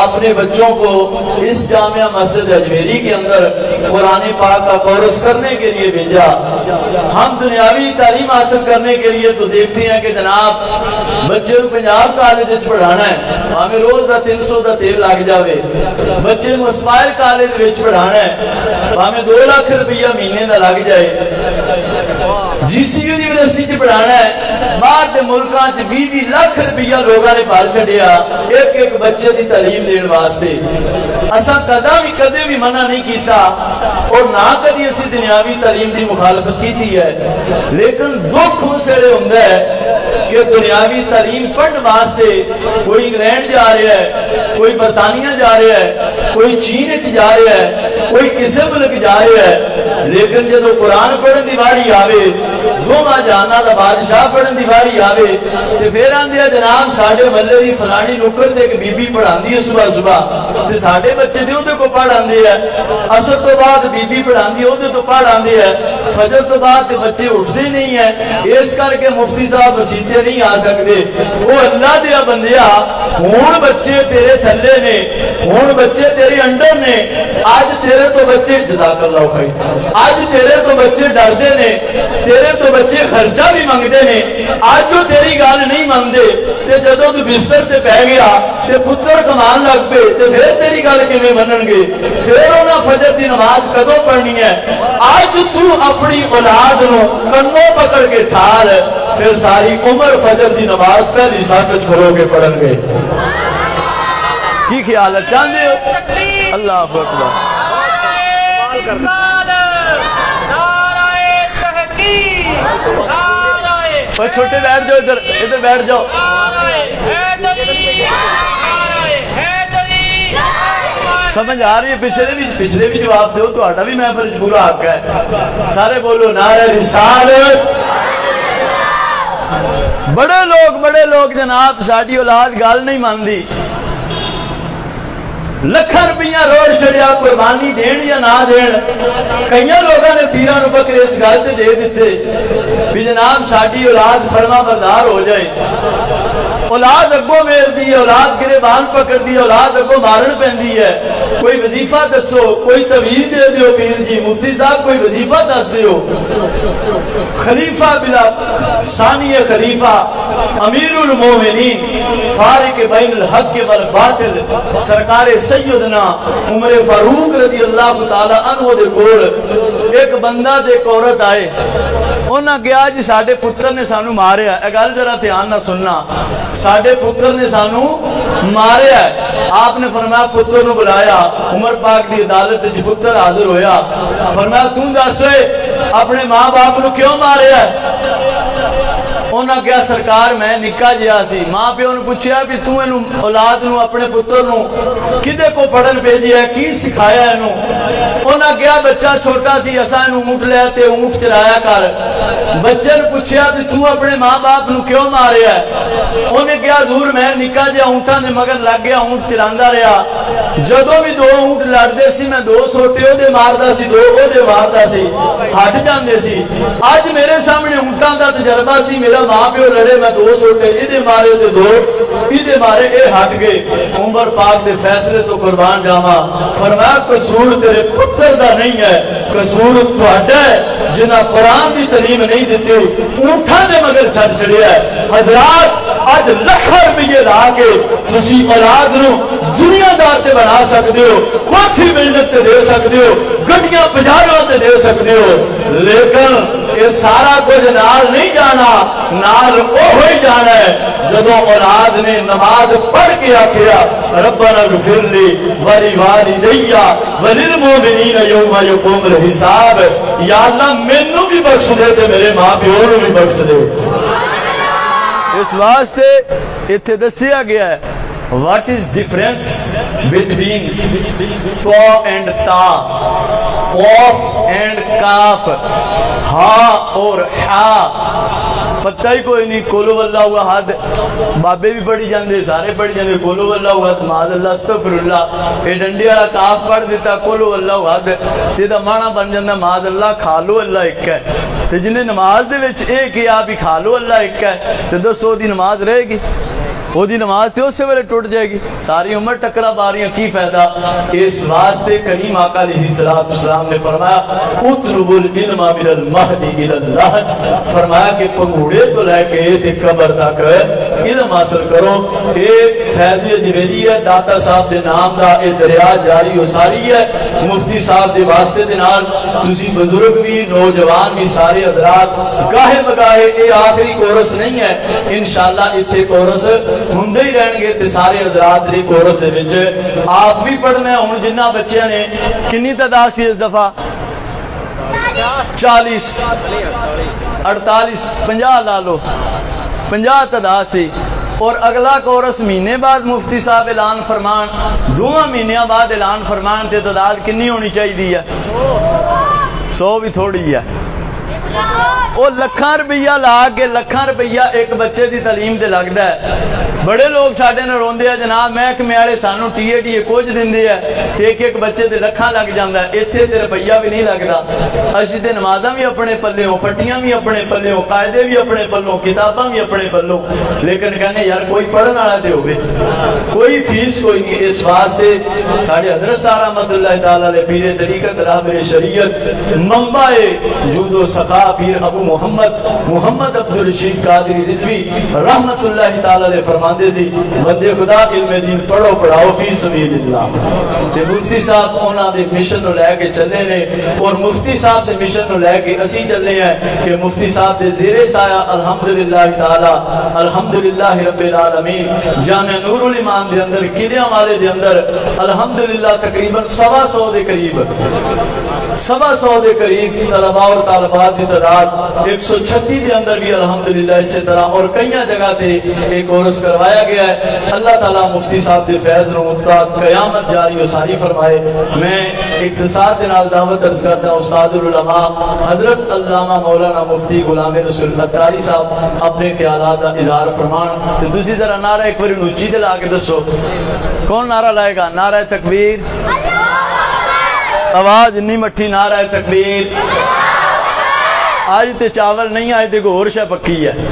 اپنے بچوں کو اس جامعہ مسجد اجمیری کے اندر قرآن پاک کا کورس کرنے کے لیے بھیجا. ہم دنیاوی تعلیم حاصل کرنے کے لیے تو دیکھتے ہیں کہ جناب بچے پنجاب کالج پڑھانا ہے ہمیں روز کا 300 کا تیل لگ جاوے. بچے اسماعیل کالج پڑھانا ہے ہمیں 2 لاکھ روپیہ مہینے کا لگ جائے. جی سی یونیورسٹی پڑھانا ہے باہر کے ملکوں 20 لاکھ روپیہ لوگوں نے بھر چڑیا ایک ایک بچے کی تعلیم دین واسطے. اساں کدے بھی منع نہیں کیتا اور نہ کدی اسی دنیاوی تعلیم دی مخالفت کیتی ہے. لیکن دکھ اس ویلے ہوندا ہے کہ دنیاوی تعلیم پڑھنے واسطے کوئی انگلینڈ جا رہا ہے, کوئی برطانیہ جا رہا ہے, کوئی چین جا رہا ہے, کوئی کسی ملک جا رہا ہے. لیکن جدو قرآن پڑھن دی واری آوے دوواں جہاناں دا بادشاہ پڑھن دی واری آوے تے پھر آندے جناب ساڈے محلے دی فلانی نکڑ تے ایک بی بی پڑھاندی ہے صبح صبح تے ساڈے بچے دے اودے کو پڑھ آندے ہے. عصر تو بعد بی بی پڑھاندی ہے اودے تو پڑھ آندے ہے. فجر تو بعد تے بچے اٹھدے نہیں ہیں. اس کر کے مفتی صاحب مسیتے نہیں آ سکتے. وہ اللہ دیا بندیا ہن بچے تیرے تھلے نے, ہن بچے تیرے انڈر نے. اج تیرے تو بچے جزاک اللہ خیر اج تیرے تو بچے ڈردے نے, تیرے تو بچے خرچہ بھی منگتے نے. اج جو تیری گل نہیں منگتے تے جدوں تو بستر تے پہ گیا تے پتر کمان لگ پے تے پھر تیری گل کیویں منن گے؟ پھر انہاں فجر دی نماز کدوں پڑھنی ہے؟ اج تو اپنی اولاد نو کنوں پکڑ کے ٹھار پھر ساری عمر فجر دی نماز پہلی ساکت کھلو کے پڑھن گے. کی خیال ہے چاہتے ہو؟ اللہ اکبر. چھوٹے بیٹھ جاؤ, ادھر بیٹھ جاؤ. سمجھ آ رہی ہے؟ پچھلے بھی جواب دو تو بھی محفل پورا حق ہے. سارے بولو نعرہ رسالت. بڑے لوگ جناب ساری اولاد گل نہیں مانتی. لکھاں روپیہ روڑ چڑیا قربانی دین یا نہ دین. کئی لوگوں نے پیراں نو بکرے اس گل تے دے دیتے بھی جناب ساری اولاد فرما بردار ہو جائے. اولاد اگوں ویر دی, اولاد گریبان پکڑ دی, اولاد اگوں مارن پیندی ہے. کوئی وظیفہ دسو, کوئی تویز دے دیو پیر جی, مفتی صاحب کوئی وظیفہ دس دیو. خلیفہ بلا ثانی خلیفہ امیر المومنین فارق بین الحق والباطل سرکار سیدنا عمر فاروق رضی اللہ تعالی عنہ دے کول ایک بندہ دے عورت آئے. انہاں کہا جی ساڈے پتر نے سانو ماریا. اے گل ذرا دھیان نہ سننا, ساڈے پتر نے سانو ماریا. آپ نے فرمایا پتر نو بلایا. عمر پاک دی عدالت وچ پتر حاضر ہویا. فرمایا تو دس اپنے ماں باپ نو کیوں ماریا؟ انہاں کہا سرکار میں نکا جہا سی. ماں پیو نے پوچھا بھی تو اینو اولاد نو اپنے پتر نو کدے کو پڑھن بھیجیا ہے, کی سکھایا اینو؟ انہاں کہا بچہ چھوٹا سی اساں اینو اونٹ لیا تے اونٹ چلایا کر. بچے نے پوچھا بھی تو اپنے ماں باپ نو کیوں ماریا ہے؟ انہیں کہا حضور میں نکا جہا اونٹاں دے مگر لگ گیا, اونٹ چلاندا رہا. جدوں بھی 2 اونٹ لڑدے سی میں 2 سوٹے او دے ماردا سی, 2 او دے ماردا سی, ہٹ جاندے سی. اج میرے سامنے اونٹاں دا تجربہ سی, میرا ماں پیو لڑے میں 2 سوٹے ادھے مارے تے 2 ادھے مارے, اے ہٹ گئے. عمر پاک دے فیصلے تو قربان جاواں. فرمایا قصور تیرے پتر دا نہیں ہے, قصور تہاڈا ہے جنہاں قرآن دی تعلیم نہیں دیتے اونٹاں دے مگر چڑھ چڑیا ہے. حضرات اج لاکھاں روپیے لا کے تسی اولاد نو دنیا دار تے بنا سکتے ہو, کوٹھی بلڈنگ تے دے سکتے ہو, گڈیاں بازاراں تے دے سکتے ہو, لیکن یہ سارا کچھ نال نہیں جانا, نال اوہی جانا ہے جدوں اولاد نے نماز پڑھ کے آکھیا ربنا اغفر لی ولوالدی وللمؤمنین یوم یقوم الحساب. یا اللہ مینوں بھی بخش دے تے میرے ماں پیو نوں بھی بخش دے. اس واسطے اتنے دسیا گیا ہے what is difference between to and ta, قوف and کاف, ہا اور ہا. پتہ ہی کوئی نہیں. کولو واللہ احد بابے بھی پڑھی جاندے, سارے پڑھی جاندے کولو واللہ احد معاذ اللہ استغفر اللہ. اے ڈنڈی والا کاف پڑھ دیتا کولو واللہ احد تے دا معنی بن جاندا معاذ اللہ کھا لو اللہ ایک ہے. تے جن نے نماز دے وچ اے کہیا بھی کھا لو اللہ ایک ہے تے دسو دی نماز رہے گی؟ وہ دی نماز تے اسی ویلے ٹوٹ جائے گی، ساری عمر ٹکرا باریاں کی فائدہ؟ اس واسطے کریم آقا علیہ السلام نے فرمایا اطلب العلم من المہدی الی اللحد، فرمایا کہ پنگوڑے تو لے کے قبر تک علم حاصل کرو۔ ایک فیض جویری ہے داتا صاحب دے نام دا، اے دریا جاری و ساری ہے مفتی صاحب دے واسطے دے نال تسی بزرگ بھی نوجوان بھی سارے حضرات گاہے بگاہے، اے آخری کورس نہیں ہے، انشاءاللہ اتھے کورس ہوندے ہی رہن گے تے سارے حضرات دے کورس دے وچ آپ بھی پڑھنا ہے۔ ہن جنہ بچیاں نے کنی تعداد سی اس دفعہ 40 48 50 لا لو 50 تعداد سی، اور اگلا کورس مہینے بعد مفتی صاحب اعلان فرمان، 2 مہینیاں بعد اعلان فرمان تے تعداد کنی ہونی چاہیے؟ 100 بھی تھوڑی ہے۔ وہ لکھاں روپیہ لا کے لکھاں روپیہ ایک بچے دی تعلیم تے لگدا ہے۔ بڑے لوگ ساڈے نال روندے ہیں جناب محکمے والے سانو ٹی کچھ دیندے ہیں تے ایک بچے تے لکھاں لگ جاندا ہے، ایتھے تے روپیہ بھی نہیں لگدا۔ اسی تے نمازاں بھی اپنے پلےوں، پٹیاں بھی اپنے پلےوں، قاعدے بھی اپنے پلوں، کتاباں بھی اپنے پلوں، لیکن کہنے یار کوئی پڑھن والا تے ہوے، کوئی فیس کوئی نہیں۔ اس واسطے ساڈے حضرت صاحب رحمۃ اللہ تعالی علیہ پیر طریقت راہبر شریعت منبع جود و سخا پیر ابو محمد عبدالرشید قادری رضوی رحمت اللہ تعالی علیہ فرماندے سی بندے خدا علم دین پڑھو پڑھاؤ فی سبیل اللہ۔ تے مفتی صاحب انہاں دے مشن نو لے کے چلے نے، اور مفتی صاحب دے مشن نو لے کے اسی چلے ہیں کہ مفتی صاحب دے زیر سایہ الحمدللہ تعالی الحمدللہ رب العالمین جامع نور الایمان دے اندر قلعہ والے دے اندر الحمدللہ تقریباً 125 دے قریب 125 دے قریب طلباء اور طالبات دی تعداد 136 دے اندر بھی الحمدللہ اسی طرح اور کئی جگہ تے ایک کورس کروایا گیا ہے۔ اللہ تعالیٰ مفتی صاحب دے فیض نو ممتاز قیامت جاری و ساری فرمائے۔ میں اختصار دے نال دعوت عرض کرتا ہوں استاد العلماء حضرت علامہ مولانا مفتی غلام رسول اتاری صاحب اپنے خیالات کا اظہار فرمان۔ تے تسی ذرا نعرہ ایک بار اونچی تے لا کے دسو کون نعرہ لائے گا؟ نعرہ تکبیر، آواز انی مٹھی، نعرہ تکبیر۔ آج تے چاول نہیں آئے تے گور شے پکی ہے۔